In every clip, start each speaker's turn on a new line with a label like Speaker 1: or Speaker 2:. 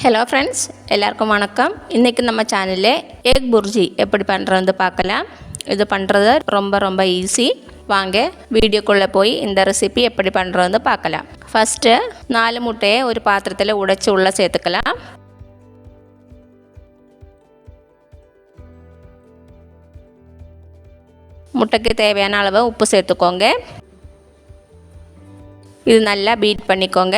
Speaker 1: Hello friends, எல்லாருக்கும் வணக்கம். இன்றைக்கி நம்ம சேனலில் எக் புர்ஜி எப்படி பண்ணுறது பார்க்கலாம். இது பண்ணுறது ரொம்ப ஈஸி. வாங்க வீடியோக்குள்ளே போய் இந்த ரெசிபி எப்படி பண்ணுறது பார்க்கலாம். ஃபஸ்ட்டு 4 முட்டையை ஒரு பாத்திரத்தில் உடைச்சி உள்ளே சேர்த்துக்கலாம். முட்டைக்கு தேவையான அளவு உப்பு சேர்த்துக்கோங்க. இது நல்லா பீட் பண்ணிக்கோங்க.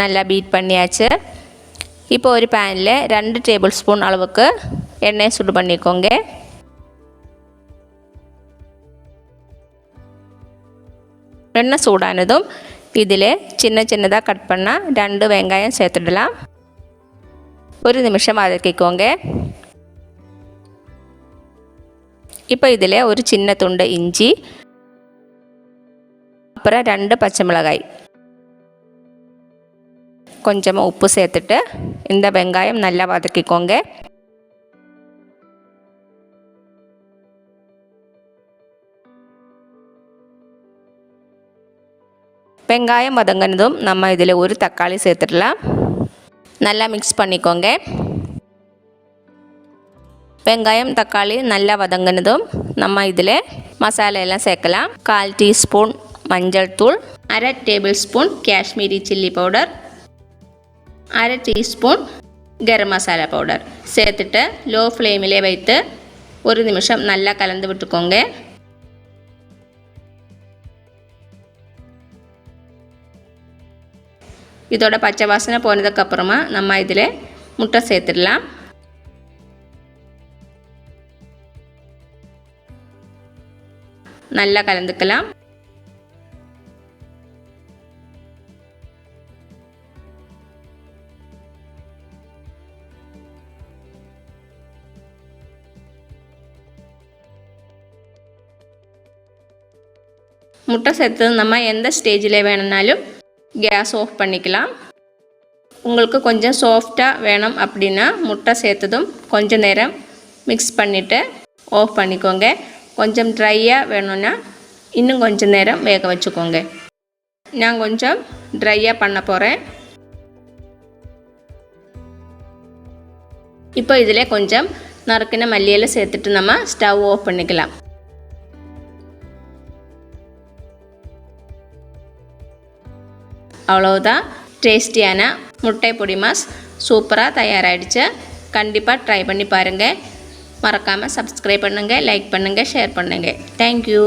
Speaker 1: நல்லா பீட் பண்ணியாச்சு. இப்போ ஒரு பேனில் 2 டேபிள் ஸ்பூன் அளவுக்கு எண்ணெய் சுடு பண்ணிக்கோங்க. எண்ணெய் சூடானதும் இதில் சின்னதாக கட் பண்ணால் 2 வெங்காயம் சேர்த்துடலாம். 1 நிமிஷம் வதக்கிக்கோங்க. இப்போ இதில் ஒரு சின்ன துண்டு இஞ்சி, அப்புறம் 2 பச்சை மிளகாய், கொஞ்சமாக உப்பு சேர்த்துட்டு இந்த வெங்காயம் நல்லா வதக்கிக்கோங்க. வெங்காயம் வதங்கினதும் நம்ம இதில் ஒரு தக்காளி சேர்த்துடலாம். நல்லா மிக்ஸ் பண்ணிக்கோங்க. வெங்காயம் தக்காளி நல்லா வதங்கினதும் நம்ம இதில் மசாலா எல்லாம் சேர்க்கலாம். 1/4 டீஸ்பூன் மஞ்சள் தூள், 1/2 tablespoon Kashmiri chilli powder, 1/2 teaspoon garam masala powder சேர்த்துட்டு லோ ஃப்ளேமிலே வைத்து 1 நிமிஷம் நல்லா கலந்து விட்டுக்கோங்க. இதோட பச்சை வாசனை போனதுக்கப்புறமா நம்ம இதில் முட்டை சேர்த்துடலாம். நல்லா கலந்துக்கலாம். முட்டை சேர்த்தது நம்ம எந்த ஸ்டேஜில் வேணும்னாலும் கேஸ் ஆஃப் பண்ணிக்கலாம். உங்களுக்கு கொஞ்சம் சாஃப்டாக வேணும் அப்படின்னா முட்டை சேர்த்ததும் கொஞ்சம் நேரம் மிக்ஸ் பண்ணிவிட்டு ஆஃப் பண்ணிக்கோங்க. கொஞ்சம் ட்ரையாக வேணும்னா இன்னும் கொஞ்சம் நேரம் வேக வச்சுக்கோங்க. நான் கொஞ்சம் ட்ரையாக பண்ண போகிறேன். இப்போ இதில் கொஞ்சம் நறுக்கின மல்லியெல்லாம் சேர்த்துட்டு நம்ம ஸ்டவ் ஆஃப் பண்ணிக்கலாம். அவ்வளவுதான், டேஸ்டியான முட்டை பொடிமாஸ் சூப்பராக தயாராகிடுச்சு. கண்டிப்பாக ட்ரை பண்ணி பாருங்கள். மறக்காமல் சப்ஸ்கிரைப் பண்ணுங்கள், லைக் பண்ணுங்கள், ஷேர் பண்ணுங்கள். தேங்க்யூ.